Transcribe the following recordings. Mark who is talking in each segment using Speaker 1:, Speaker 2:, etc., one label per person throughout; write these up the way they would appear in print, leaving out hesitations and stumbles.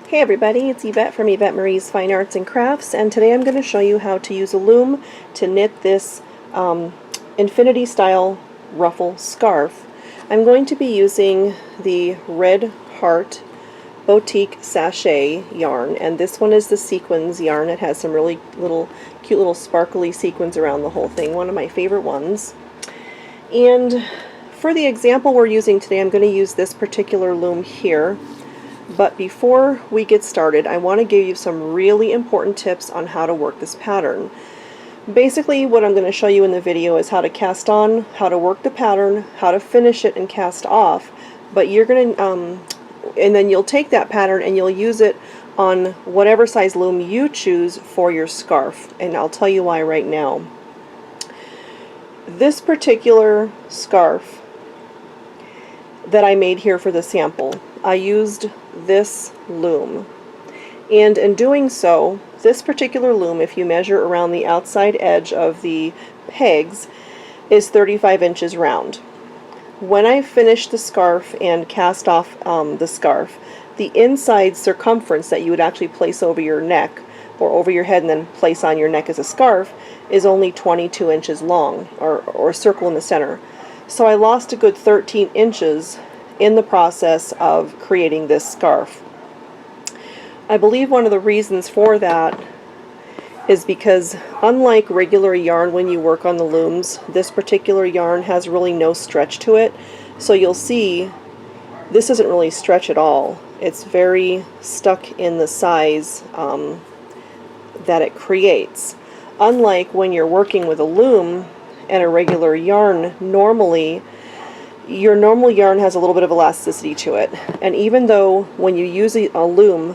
Speaker 1: Hey everybody, it's Yvette from Yvette Marie's Fine Arts and Crafts, and today I'm going to show you how to use a loom to knit this infinity style ruffle scarf. I'm going to be using the Red Heart Boutique Sachet yarn, and this one is the sequins yarn. It has some really cute little sparkly sequins around the whole thing, one of my favorite ones. And for the example we're using today, I'm going to use this particular loom here. But before we get started, I want to give you some really important tips on how to work this pattern. Basically, what I'm going to show you in the video is how to cast on, how to work the pattern, how to finish it and cast off. But you're going to, and then you'll take that pattern and you'll use it on whatever size loom you choose for your scarf. And I'll tell you why right now. This particular scarf that I made here for the sample, I used this loom, and in doing so, this particular loom, if you measure around the outside edge of the pegs, is 35 inches round. When I finished the scarf and cast off the scarf, the inside circumference that you would actually place over your neck or over your head and then place on your neck as a scarf is only 22 inches long, or circle in the center. So I lost a good 13 inches in the process of creating this scarf. I believe one of the reasons for that is because unlike regular yarn when you work on the looms, this particular yarn has really no stretch to it. So you'll see this doesn't really stretch at all. It's very stuck in the size that it creates. Unlike when you're working with a loom and a regular yarn, normally your normal yarn has a little bit of elasticity to it, and even though when you use a loom,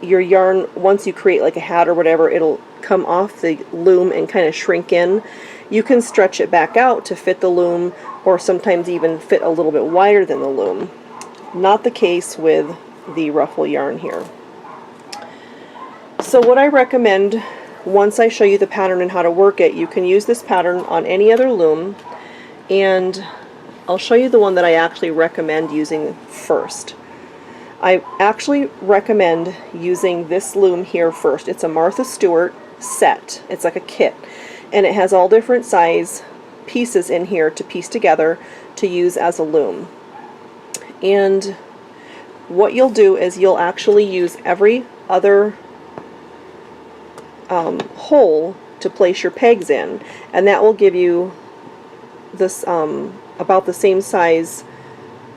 Speaker 1: your yarn, once you create like a hat or whatever, it'll come off the loom and kind of shrink in. You can stretch it back out to fit the loom, or sometimes even fit a little bit wider than the loom. Not the case with the ruffle yarn here. So what I recommend, once I show you the pattern and how to work it, you can use this pattern on any other loom, and I'll show you the one that I actually recommend using first. I actually recommend using this loom here first. It's a Martha Stewart set. It's like a kit, and it has all different size pieces in here to piece together to use as a loom. And what you'll do is you'll actually use every other hole to place your pegs in, and that will give you this about the same size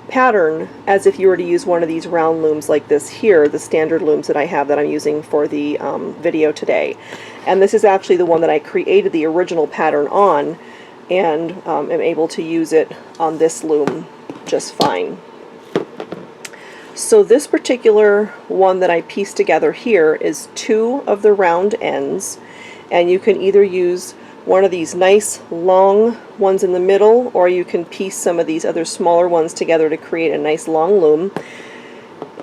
Speaker 1: pattern as if you were to use one of these round looms like this here, the standard looms that I have that I'm using for the video today. And this is actually the one that I created the original pattern on, and am able to use it on this loom just fine. So this particular one that I pieced together here is two of the round ends, and you can either use one of these nice long ones in the middle, or you can piece some of these other smaller ones together to create a nice long loom.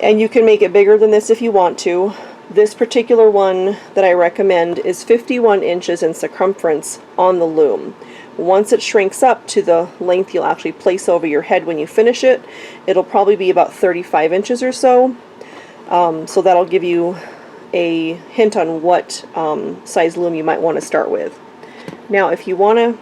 Speaker 1: And you can make it bigger than this if you want to. This particular one that I recommend is 51 inches in circumference on the loom. Once it shrinks up to the length you'll actually place over your head when you finish it, it'll probably be about 35 inches or so. So that'll give you a hint on what size loom you might want to start with. Now, if you want to,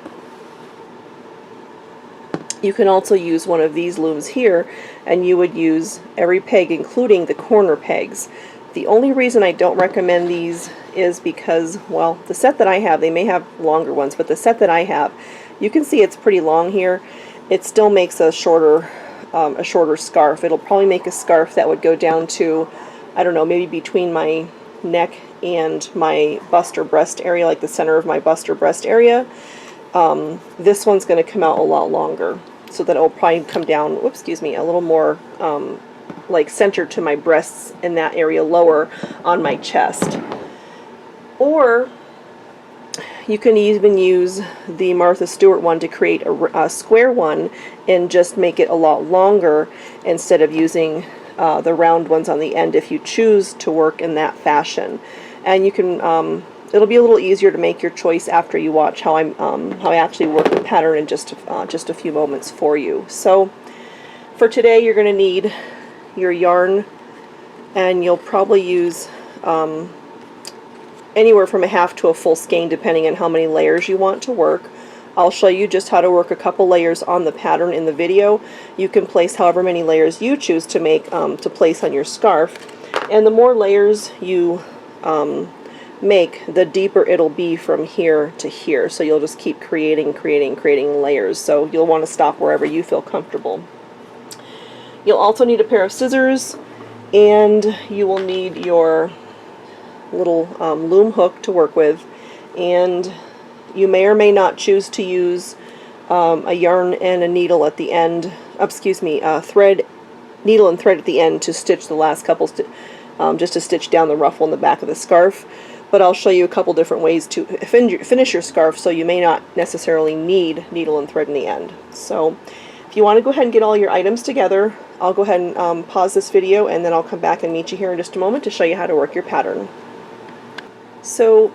Speaker 1: you can also use one of these looms here, and you would use every peg, including the corner pegs. The only reason I don't recommend these is because, well, the set that I have, they may have longer ones, but the set that I have, you can see it's pretty long here. It still makes a shorter scarf. It'll probably make a scarf that would go down to, I don't know, maybe between my neck and my bust or breast area, like the center of my bust or breast area. This one's going to come out a lot longer, so that it will probably come down, whoops, excuse me, a little more like centered to my breasts in that area, lower on my chest. Or you can even use the Martha Stewart one to create a square one and just make it a lot longer instead of using the round ones on the end, if you choose to work in that fashion. And you can, it'll be a little easier to make your choice after you watch how I actually work the pattern in just a few moments for you. So for today, you're going to need your yarn and you'll probably use anywhere from a half to a full skein depending on how many layers you want to work. I'll show you just how to work a couple layers on the pattern in the video. You can place however many layers you choose to make to place on your scarf, and the more layers you make, the deeper it'll be from here to here. So you'll just keep creating layers. So you'll want to stop wherever you feel comfortable. You'll also need a pair of scissors, and you will need your little loom hook to work with, and you may or may not choose to use a yarn and a needle at the end, needle and thread at the end to stitch the last couple, just to stitch down the ruffle in the back of the scarf. But I'll show you a couple different ways to finish your scarf, so you may not necessarily need needle and thread in the end. So if you want to go ahead and get all your items together, I'll go ahead and pause this video, and then I'll come back and meet you here in just a moment to show you how to work your pattern. So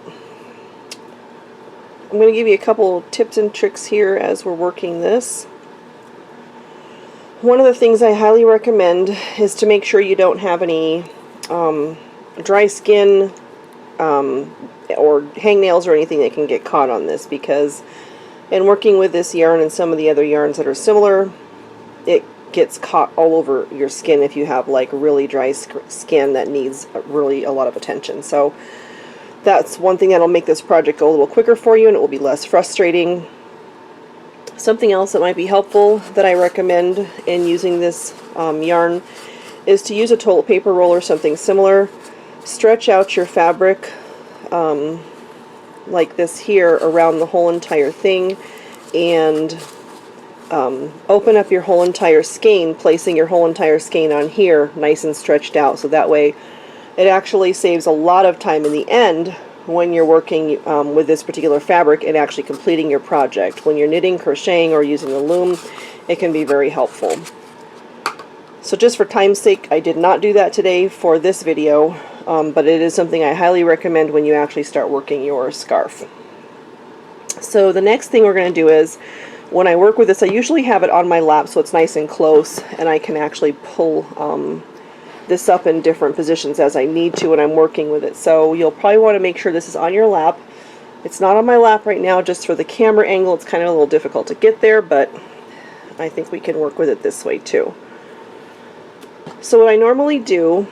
Speaker 1: I'm going to give you a couple tips and tricks here as we're working this. One of the things I highly recommend is to make sure you don't have any dry skin or hangnails or anything that can get caught on this, because in working with this yarn and some of the other yarns that are similar, it gets caught all over your skin if you have like really dry skin that needs really a lot of attention. So that's one thing that'll make this project go a little quicker for you, and it will be less frustrating. Something else that might be helpful that I recommend in using this yarn is to use a toilet paper roll or something similar. Stretch out your fabric like this here around the whole entire thing, and open up your whole entire skein, placing your whole entire skein on here nice and stretched out, so that way it actually saves a lot of time in the end when you're working with this particular fabric and actually completing your project. When you're knitting, crocheting, or using the loom, it can be very helpful. So just for time's sake, I did not do that today for this video, but it is something I highly recommend when you actually start working your scarf. So the next thing we're going to do is, when I work with this, I usually have it on my lap so it's nice and close, and I can actually pull this up in different positions as I need to when I'm working with it. So you'll probably want to make sure this is on your lap. It's not on my lap right now, just for the camera angle. It's kind of a little difficult to get there, but I think we can work with it this way too. So what I normally do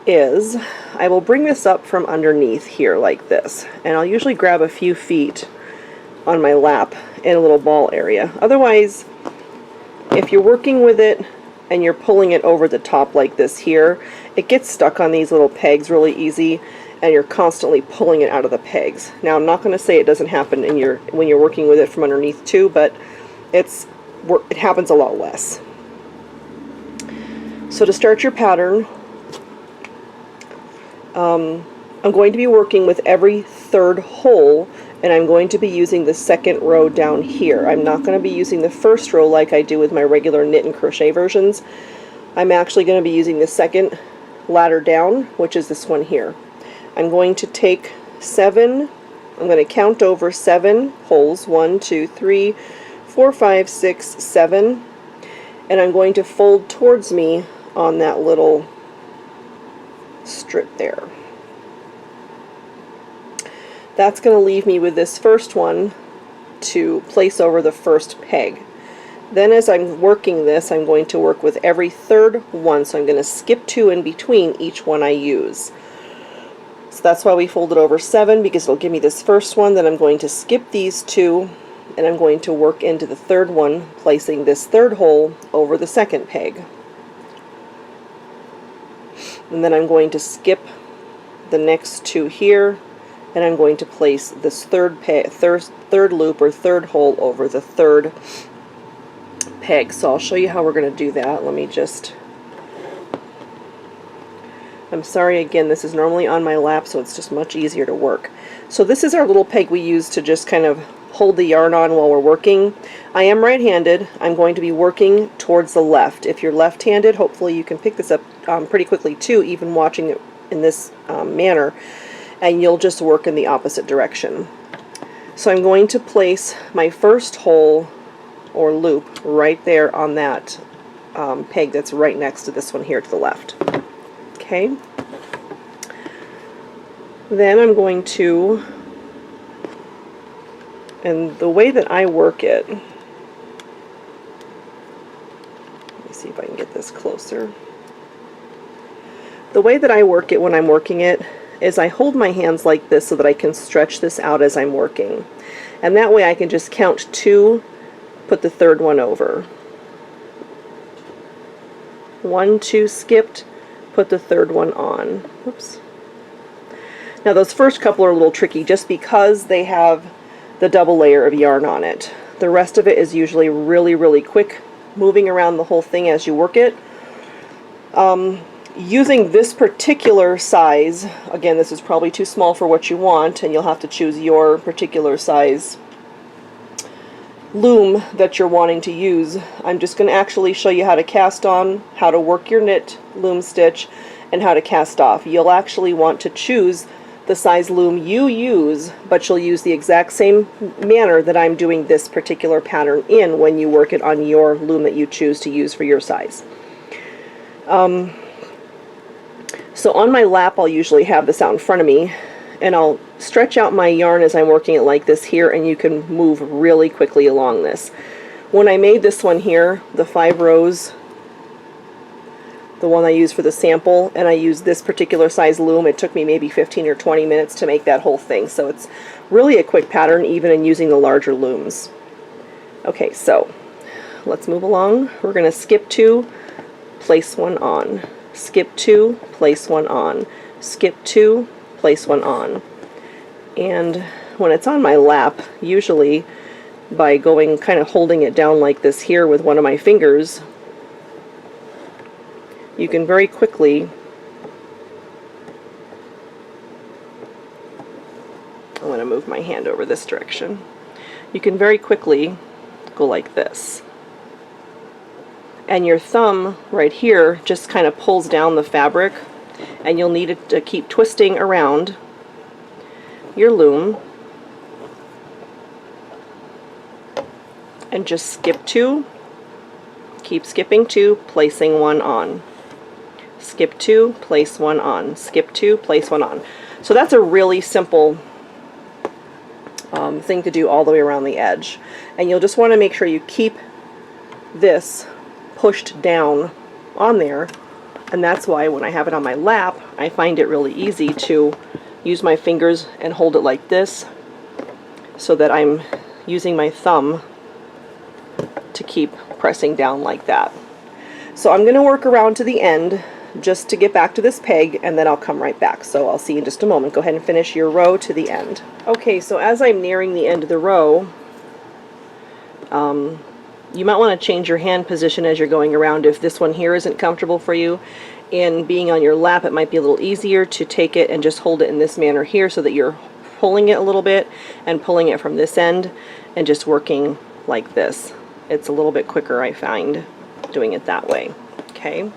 Speaker 1: is I will bring this up from underneath here like this, and I'll usually grab a few feet on my lap in a little ball area. Otherwise, if you're working with it and you're pulling it over the top like this here, it gets stuck on these little pegs really easy, and you're constantly pulling it out of the pegs. Now, I'm not going to say it doesn't happen when you're working with it from underneath too, but it happens a lot less. So to start your pattern, I'm going to be working with every third hole, and I'm going to be using the second row down here. I'm not going to be using the first row like I do with my regular knit and crochet versions. I'm actually going to be using the second ladder down, which is this one here. I'm going to take 7, I'm going to count over 7 holes, 1, 2, 3, 4, 5, 6, 7, and I'm going to fold towards me on that little strip there. That's going to leave me with this first one to place over the first peg. Then as I'm working this, I'm going to work with every third one, so I'm going to skip 2 in between each one I use. So that's why we folded over 7, because it'll give me this first one. Then I'm going to skip these 2, and I'm going to work into the third one, placing this third hole over the second peg. And then I'm going to skip the next 2 here, and I'm going to place this third loop or third hole over the third peg. So I'll show you how we're going to do that. Let me just... I'm sorry again, this is normally on my lap, so it's just much easier to work. So this is our little peg we use to just kind of hold the yarn on while we're working. I am right-handed. I'm going to be working towards the left. If you're left-handed, hopefully you can pick this up pretty quickly too, even watching it in this manner, and you'll just work in the opposite direction. So I'm going to place my first hole or loop right there on that peg that's right next to this one here to the left. Okay. Then I'm going to, and the way that I work it, let me see if I can get this closer. The way that I work it when I'm working it is I hold my hands like this so that I can stretch this out as I'm working. And that way I can just count 2, put the third one over. 1, 2 skipped, put the third one on. Oops. Now those first couple are a little tricky just because they have the double layer of yarn on it. The rest of it is usually really, really quick, moving around the whole thing as you work it. Using this particular size, again, this is probably too small for what you want, and you'll have to choose your particular size loom that you're wanting to use. I'm just going to actually show you how to cast on, how to work your knit loom stitch, and how to cast off. You'll actually want to choose the size loom you use, but you'll use the exact same manner that I'm doing this particular pattern in when you work it on your loom that you choose to use for your size. So on my lap, I'll usually have this out in front of me, and I'll stretch out my yarn as I'm working it like this here, and you can move really quickly along this. When I made this one here, the 5 rows, the one I used for the sample, and I used this particular size loom, it took me maybe 15 or 20 minutes to make that whole thing. So it's really a quick pattern even in using the larger looms. Okay, so let's move along. We're going to skip 2, place 1 on. Skip 2, place 1 on. Skip 2, place 1 on. And when it's on my lap, usually by going kind of holding it down like this here with one of my fingers, you can very quickly, I'm going to move my hand over this direction, you can very quickly go like this. And your thumb right here just kind of pulls down the fabric, and you'll need it to keep twisting around your loom and just skip 2, keep skipping 2, placing 1 on. Skip 2, place 1 on. Skip 2, place 1 on. So that's a really simple thing to do all the way around the edge. And you'll just want to make sure you keep this pushed down on there, and that's why when I have it on my lap, I find it really easy to use my fingers and hold it like this so that I'm using my thumb to keep pressing down like that. So I'm going to work around to the end just to get back to this peg, and then I'll come right back. So I'll see you in just a moment. Go ahead and finish your row to the end. Okay, so as I'm nearing the end of the row, you might want to change your hand position as you're going around if this one here isn't comfortable for you. In being on your lap, it might be a little easier to take it and just hold it in this manner here so that you're pulling it a little bit and pulling it from this end and just working like this. It's a little bit quicker, I find, doing it that way. Okay,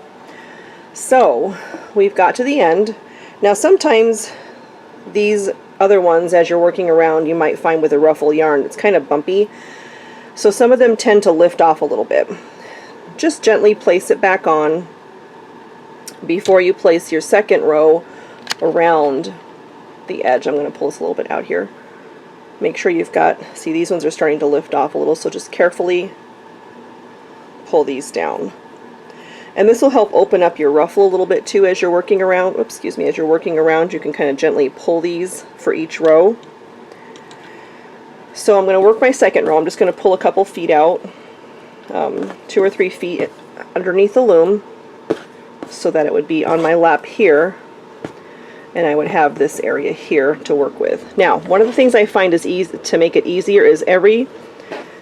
Speaker 1: so we've got to the end. Now sometimes these other ones, as you're working around, you might find with a ruffle yarn, it's kind of bumpy. So some of them tend to lift off a little bit. Just gently place it back on before you place your second row around the edge. I'm going to pull this a little bit out here. Make sure you've got, see, these ones are starting to lift off a little, so just carefully pull these down. And this will help open up your ruffle a little bit too as you're working around. Oops, excuse me, as you're working around, you can kind of gently pull these for each row. So I'm going to work my second row. I'm just going to pull a couple feet out, 2 or 3 feet underneath the loom, so that it would be on my lap here, and I would have this area here to work with. Now, one of the things I find is easy to make it easier is every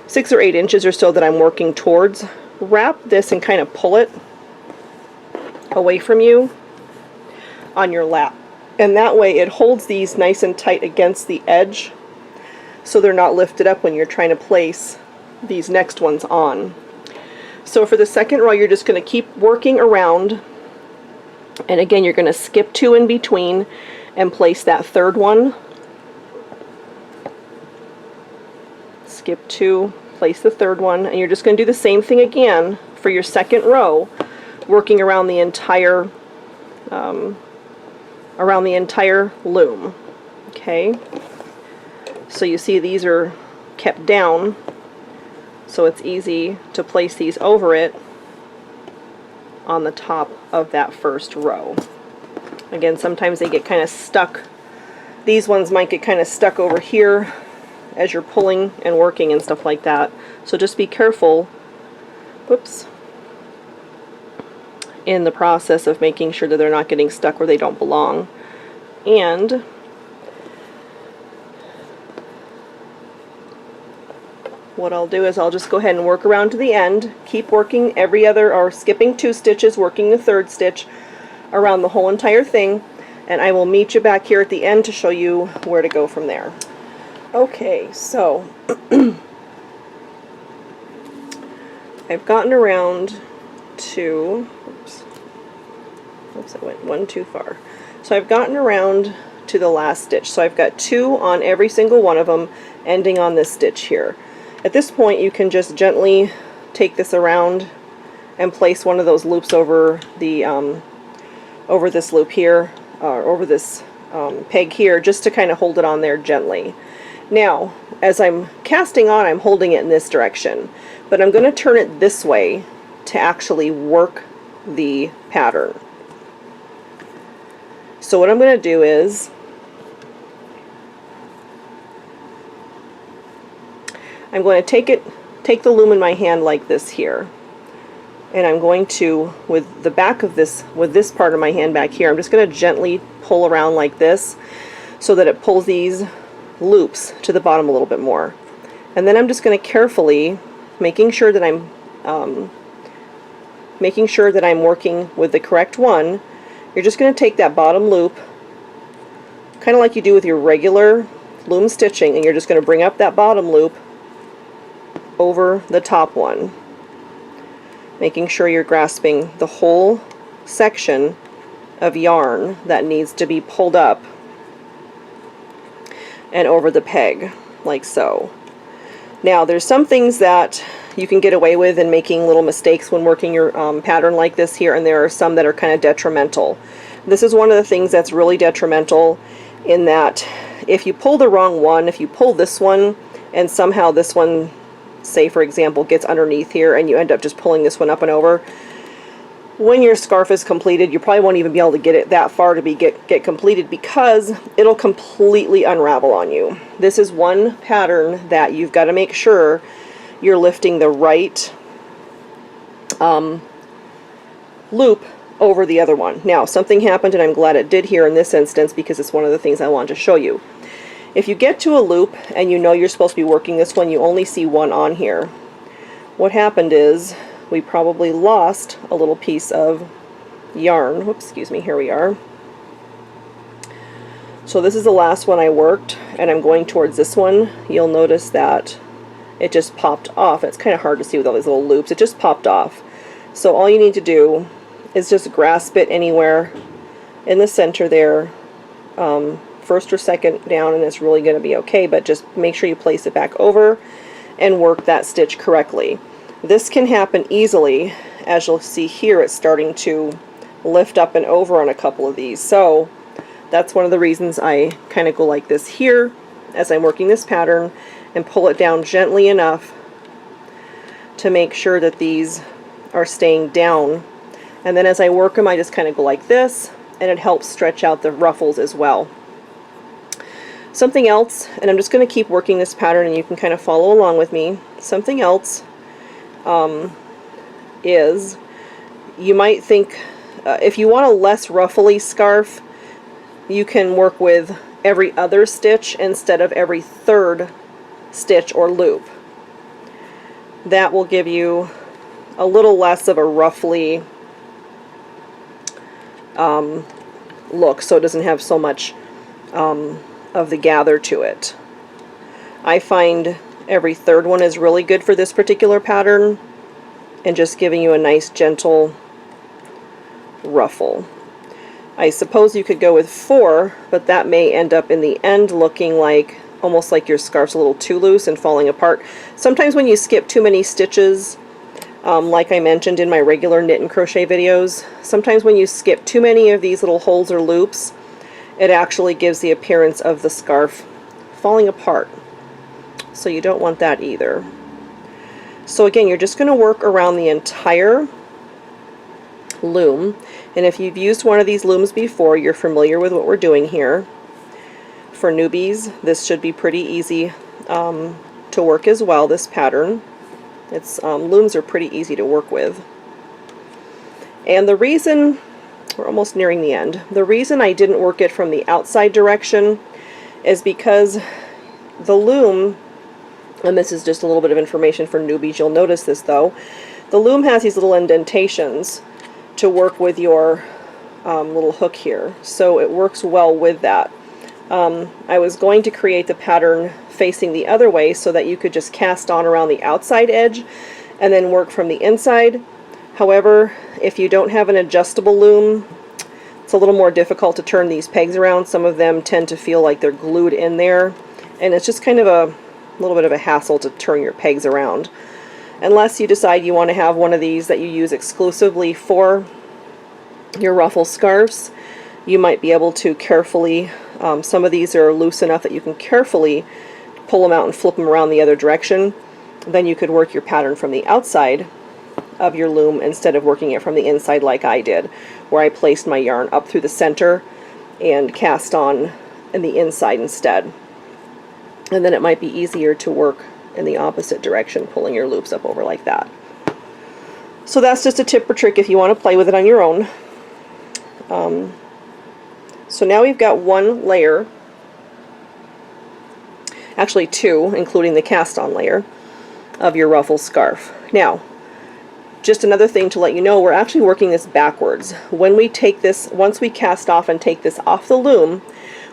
Speaker 1: 6 or 8 inches or so that I'm working towards, wrap this and kind of pull it away from you on your lap. And that way it holds these nice and tight against the edge, so they're not lifted up when you're trying to place these next ones on. So for the second row, you're just going to keep working around, and again you're going to skip 2 in between and place that third one. Skip 2, place the third one, and you're just going to do the same thing again for your second row, working around the entire around the entire loom. Okay, so you see these are kept down, so it's easy to place these over it on the top of that first row. Again, sometimes they get kind of stuck. These ones might get kind of stuck over here as you're pulling and working and stuff like that. So just be careful, whoops, in the process of making sure that they're not getting stuck where they don't belong. And what I'll do is I'll just go ahead and work around to the end, keep working every other, or skipping 2 stitches, working the 3rd stitch around the whole entire thing, and I will meet you back here at the end to show you where to go from there. Okay, so I've gotten around to, oops, I went one too far. So I've gotten around to the last stitch. So I've got 2 on every single one of them, ending on this stitch here. At this point, you can just gently take this around and place one of those loops over the over this loop here, or over this peg here, just to kind of hold it on there gently. Now, as I'm casting on, I'm holding it in this direction, but I'm going to turn it this way to actually work the pattern. So what I'm going to do is I'm going to take the loom in my hand like this here, and I'm going to, with the back of this, with this part of my hand back here, I'm just going to gently pull around like this so that it pulls these loops to the bottom a little bit more. And then I'm just going to carefully, making sure that I'm working with the correct one, you're just going to take that bottom loop, kind of like you do with your regular loom stitching, and you're just going to bring up that bottom loop over the top one, making sure you're grasping the whole section of yarn that needs to be pulled up and over the peg, like so. Now, there's some things that you can get away with in making little mistakes when working your pattern like this here, and there are some that are kind of detrimental. This is one of the things that's really detrimental, in that if you pull the wrong one, if you pull this one and somehow this one, say for example, gets underneath here and you end up just pulling this one up and over, when your scarf is completed, you probably won't even be able to get it that far to get completed, because it'll completely unravel on you. This is one pattern that you've got to make sure you're lifting the right loop over the other one. Now, something happened, and I'm glad it did here in this instance, because it's one of the things I want to show you. If you get to a loop and you know you're supposed to be working this one, you only see one on here. What happened is we probably lost a little piece of yarn. Whoops, excuse me, here we are. So this is the last one I worked, and I'm going towards this one. You'll notice that it just popped off. It's kind of hard to see with all these little loops. It just popped off. So all you need to do is just grasp it anywhere in the center there, first or second down, and it's really going to be okay, but just make sure you place it back over and work that stitch correctly. This can happen easily. As you'll see here, it's starting to lift up and over on a couple of these. So that's one of the reasons I kind of go like this here as I'm working this pattern, and pull it down gently enough to make sure that these are staying down. And then as I work them, I just kind of go like this, and it helps stretch out the ruffles as well. Something else, and I'm just going to keep working this pattern and you can kind of follow along with me. Something else is, you might think, if you want a less ruffly scarf, you can work with every other stitch instead of every third stitch or loop. That will give you a little less of a ruffly look, so it doesn't have so much of the gather to it. I find every third one is really good for this particular pattern, and just giving you a nice gentle ruffle. I suppose you could go with 4, but that may end up in the end looking like almost like your scarf's a little too loose and falling apart. Sometimes when you skip too many stitches, Like I mentioned in my regular knit and crochet videos, sometimes when you skip too many of these little holes or loops, it actually gives the appearance of the scarf falling apart. So you don't want that either. So again, you're just going to work around the entire loom, and if you've used one of these looms before, you're familiar with what we're doing here. For newbies, this should be pretty easy to work as well, this pattern. Looms are pretty easy to work with. And the reason, we're almost nearing the end, the reason I didn't work it from the outside direction is because the loom, and this is just a little bit of information for newbies, you'll notice this though, the loom has these little indentations to work with your little hook here, so it works well with that. I was going to create the pattern facing the other way so that you could just cast on around the outside edge and then work from the inside. However, if you don't have an adjustable loom, it's a little more difficult to turn these pegs around. Some of them tend to feel like they're glued in there, and it's just kind of a little bit of a hassle to turn your pegs around. Unless you decide you want to have one of these that you use exclusively for your ruffle scarves, you might be able to carefully, some of these are loose enough that you can carefully pull them out and flip them around the other direction. Then you could work your pattern from the outside of your loom instead of working it from the inside like I did, where I placed my yarn up through the center and cast on in the inside instead. And then it might be easier to work in the opposite direction, pulling your loops up over like that. So that's just a tip or trick if you want to play with it on your own. So now we've got one layer, actually two, including the cast on layer of your ruffle scarf. Now, just another thing to let you know, we're actually working this backwards. When we take this, once we cast off and take this off the loom,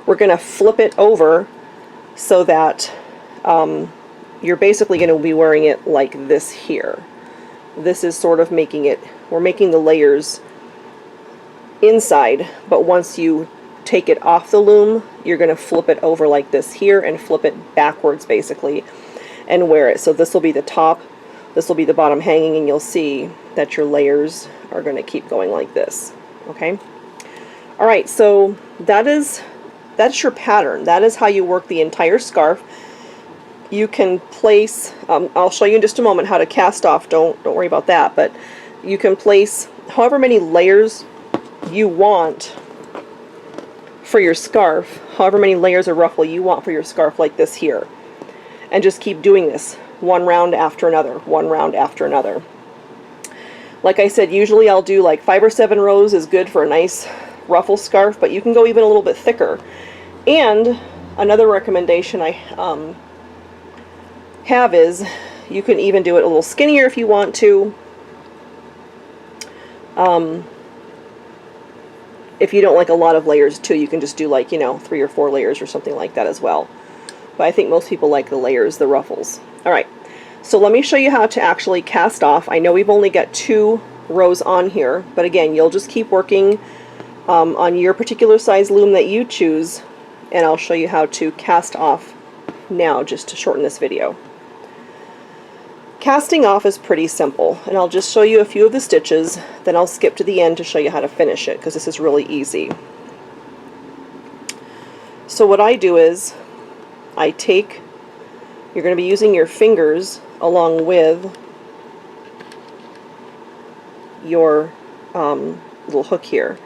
Speaker 1: we're going to flip it over so that you're basically going to be wearing it like this here. This is sort of making it, we're making the layers inside, but once you take it off the loom, you're going to flip it over like this here and flip it backwards basically and wear it. So this will be the top, this will be the bottom hanging, and you'll see that your layers are going to keep going like this. Okay? Alright, so that's your pattern. That is how you work the entire scarf. You can place, I'll show you in just a moment how to cast off, don't worry about that, but you can place however many layers you want for your scarf, however many layers of ruffle you want for your scarf, like this here, and just keep doing this one round after another, one round after another. Like I said, usually I'll do like 5 or 7 rows is good for a nice ruffle scarf, but you can go even a little bit thicker. And another recommendation I have is you can even do it a little skinnier if you want to. If you don't like a lot of layers too, you can just do like, 3 or 4 layers or something like that as well. But I think most people like the layers, the ruffles. Alright, so let me show you how to actually cast off. I know we've only got 2 rows on here, but again, you'll just keep working on your particular size loom that you choose, and I'll show you how to cast off now just to shorten this video. Casting off is pretty simple, and I'll just show you a few of the stitches, then I'll skip to the end to show you how to finish it, because this is really easy. So what I do is, I take, you're going to be using your fingers along with your little hook here.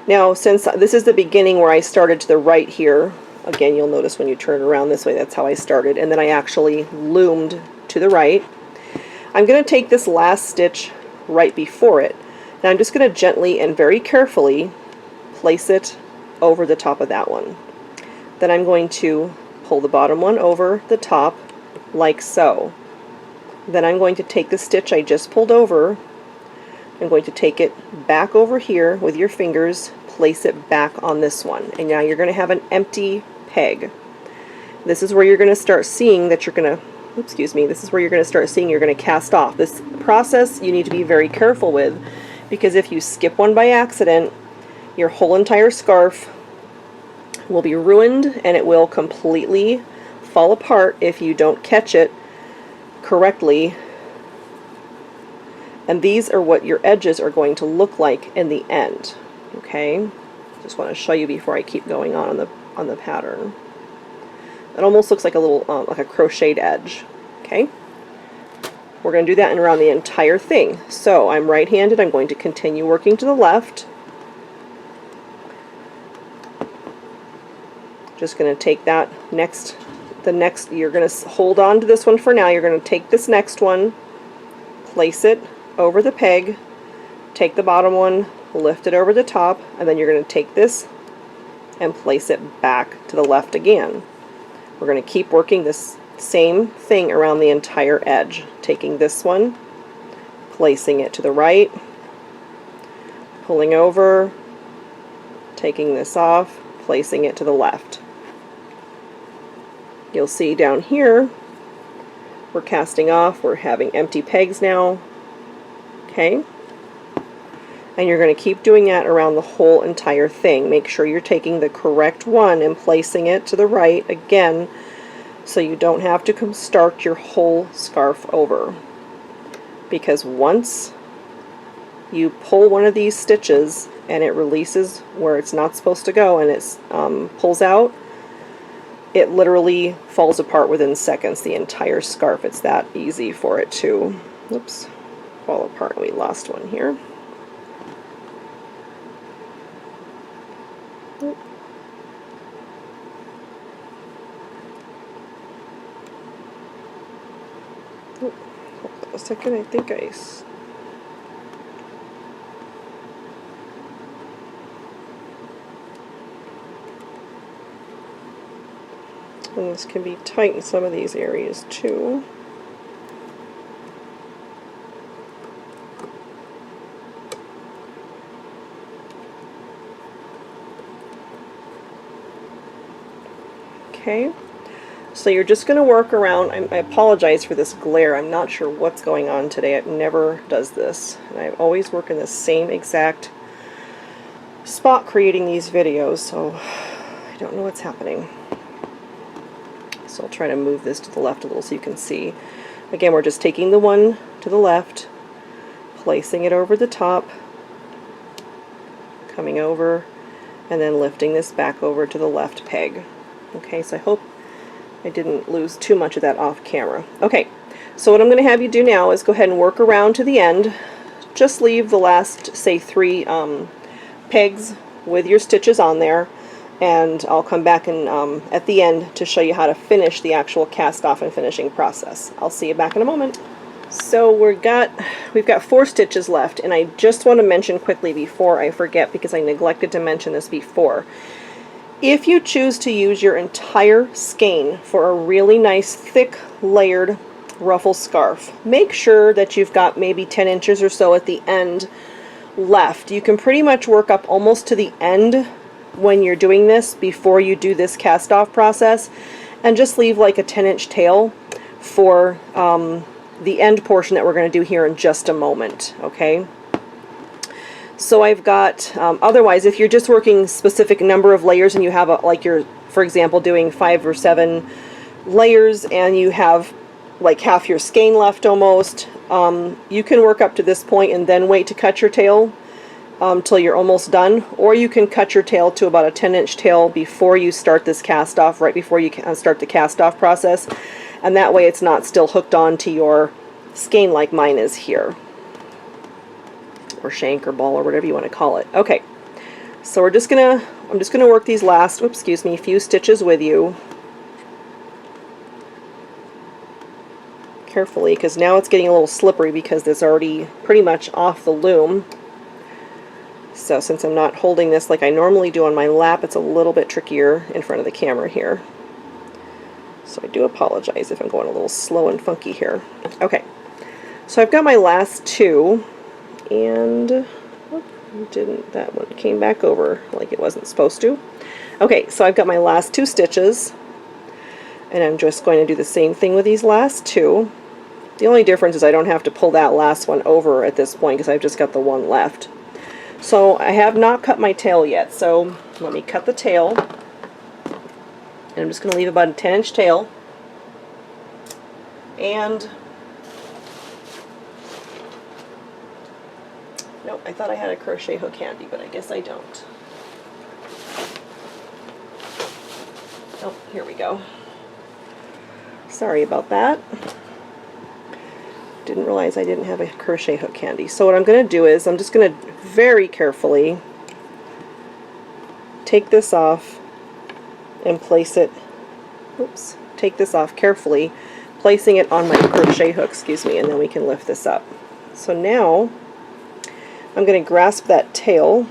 Speaker 1: Now, since this is the beginning where I started to the right here, again, you'll notice when you turn it around this way, that's how I started, and then I actually loomed to the right. I'm going to take this last stitch right before it, and I'm just going to gently and very carefully place it over the top of that one. Then I'm going to pull the bottom one over the top like so. Then I'm going to take the stitch I just pulled over, I'm going to take it back over here with your fingers, place it back on this one, and now you're going to have an empty peg. This is where you're going to start seeing that you're going to, this is where you're going to start seeing you're going to cast off. This process you need to be very careful with, because if you skip one by accident, your whole entire scarf will be ruined and it will completely fall apart if you don't catch it correctly And these are what your edges are going to look like in the end. Okay, just want to show you before I keep going on the pattern. It almost looks like a little like a crocheted edge. Okay, we're going to do that and around the entire thing. So I'm right-handed. I'm going to continue working to the left. Just going to take that you're going to hold on to this one for now. You're going to take this next one, place it over the peg, take the bottom one, lift it over the top, and then you're going to take this and place it back to the left again. We're going to keep working this same thing around the entire edge, taking this one, placing it to the right, pulling over, taking this off, placing it to the left. You'll see down here we're casting off, we're having empty pegs now. Okay, and you're going to keep doing that around the whole entire thing. Make sure you're taking the correct one and placing it to the right again, so you don't have to start your whole scarf over. Because once you pull one of these stitches and it releases where it's not supposed to go and it pulls out, it literally falls apart within seconds, the entire scarf. It's that easy for it to, oops, fall apart. We lost one here. Hold on a second, I think and this can be tight in some of these areas too. Okay, so you're just going to work around. I apologize for this glare. I'm not sure what's going on today. It never does this. And I always work in the same exact spot creating these videos, so I don't know what's happening. So I'll try to move this to the left a little so you can see. Again, we're just taking the one to the left, placing it over the top, coming over, and then lifting this back over to the left peg. Okay, so I hope I didn't lose too much of that off camera. Okay, so what I'm going to have you do now is go ahead and work around to the end. Just leave the last, say, 3 pegs with your stitches on there, and I'll come back and at the end to show you how to finish the actual cast off and finishing process. I'll see you back in a moment. So we've got 4 stitches left, and I just want to mention quickly before I forget, because I neglected to mention this before. If you choose to use your entire skein for a really nice thick layered ruffle scarf, make sure that you've got maybe 10 inches or so at the end left. You can pretty much work up almost to the end when you're doing this before you do this cast off process, and just leave like a 10-inch tail for the end portion that we're going to do here in just a moment. Okay, so I've got otherwise, if you're just working specific number of layers and you have like you're, for example, doing 5 or 7 layers and you have like half your skein left almost, you can work up to this point and then wait to cut your tail till you're almost done, or you can cut your tail to about a 10-inch tail before you start this cast off, right before you start the cast off process, and that way it's not still hooked on to your skein like mine is here, or shank or ball or whatever you want to call it. Okay, so I'm just gonna work these last, few stitches with you carefully, because now it's getting a little slippery because it's already pretty much off the loom. So since I'm not holding this like I normally do on my lap, it's a little bit trickier in front of the camera here. So I do apologize if I'm going a little slow and funky here. Okay, so I've got my last 2, and that one came back over like it wasn't supposed to. Okay, so I've got my last 2 stitches, and I'm just going to do the same thing with these last 2. The only difference is I don't have to pull that last one over at this point because I've just got the one left. So I have not cut my tail yet, so let me cut the tail, and I'm just going to leave about a 10-inch tail, and Nope, I thought I had a crochet hook handy, but I guess I don't. Oh, here we go. Sorry about that. Didn't realize I didn't have a crochet hook handy. So what I'm going to do is I'm just going to very carefully take this off and place it, oops, take this off carefully, placing it on my crochet hook, excuse me, and then we can lift this up. So now I'm going to grasp that tail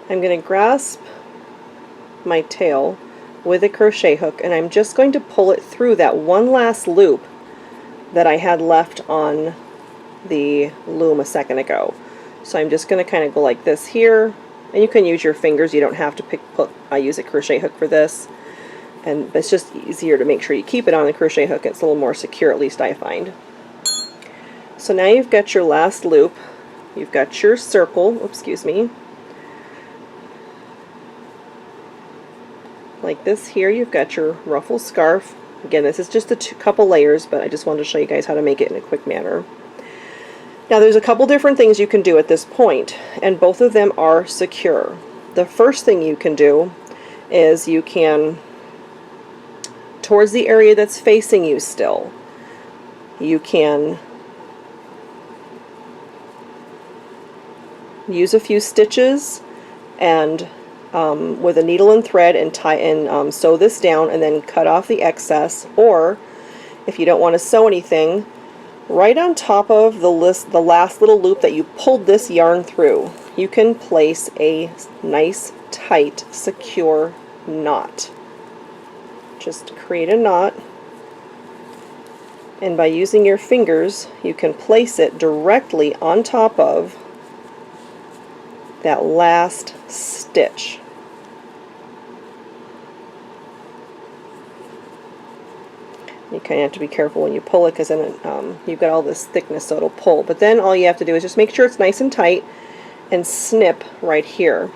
Speaker 1: I'm going to grasp my tail with a crochet hook, and I'm just going to pull it through that one last loop that I had left on the loom a second ago. So I'm just going to kind of go like this here, and you can use your fingers. You don't have to I use a crochet hook for this, and it's just easier to make sure you keep it on the crochet hook. It's a little more secure, at least I find. So now you've got your last loop, you've got your circle, oops, excuse me, like this here. You've got your ruffle scarf. Again, this is just a couple layers, but I just wanted to show you guys how to make it in a quick manner. Now there's a couple different things you can do at this point, and both of them are secure. The first thing you can do is you can, towards the area that's facing you still, you can use a few stitches and with a needle and thread and tie and sew this down and then cut off the excess, or if you don't want to sew anything, right on top of the last little loop that you pulled this yarn through, you can place a nice, tight, secure knot. Just create a knot, and by using your fingers you can place it directly on top of that last stitch. You kind of have to be careful when you pull it, because then you've got all this thickness, so it'll pull. But then all you have to do is just make sure it's nice and tight and snip right here.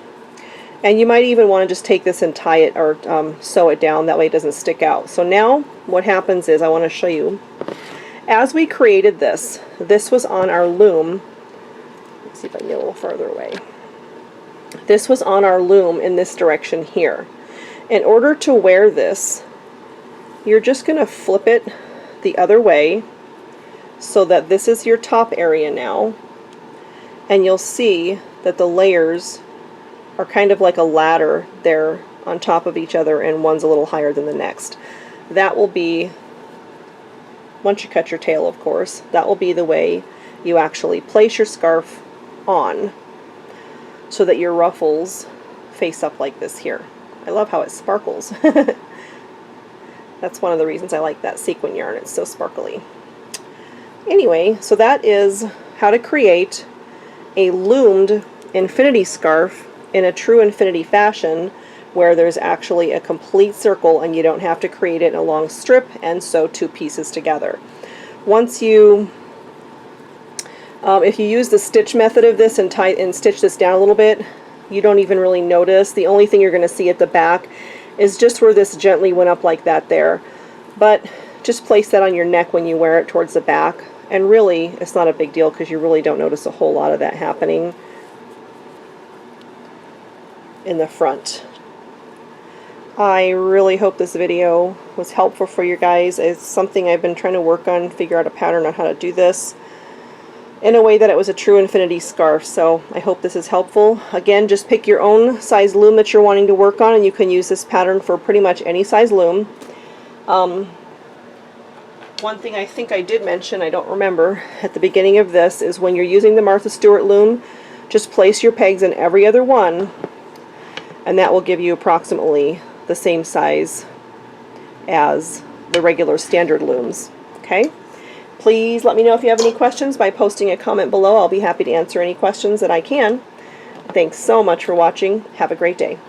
Speaker 1: And you might even want to just take this and tie it or sew it down, that way it doesn't stick out. So now what happens is, I want to show you, as we created this, this was on our loom. Let's see if I can get a little farther away. This was on our loom in this direction here. In order to wear this, you're just going to flip it the other way so that this is your top area now, and you'll see that the layers are kind of like a ladder. They're on top of each other, and one's a little higher than the next. That will be, once you cut your tail of course, that will be the way you actually place your scarf on, so that your ruffles face up like this here. I love how it sparkles. That's one of the reasons I like that sequin yarn. It's so sparkly. Anyway, so that is how to create a loomed infinity scarf in a true infinity fashion, where there's actually a complete circle and you don't have to create it in a long strip and sew two pieces together. Once you, if you use the stitch method of this and stitch this down a little bit, you don't even really notice. The only thing you're going to see at the back is just where this gently went up like that there. But just place that on your neck when you wear it towards the back, and really it's not a big deal because you really don't notice a whole lot of that happening in the front. I really hope this video was helpful for you guys. It's something I've been trying to work on, figure out a pattern on how to do this in a way that it was a true infinity scarf. So I hope this is helpful. Again, just pick your own size loom that you're wanting to work on, and you can use this pattern for pretty much any size loom. One thing I think I did mention, I don't remember, at the beginning of this, is when you're using the Martha Stewart loom, just place your pegs in every other one, and that will give you approximately the same size as the regular standard looms. Okay? Please let me know if you have any questions by posting a comment below. I'll be happy to answer any questions that I can. Thanks so much for watching. Have a great day.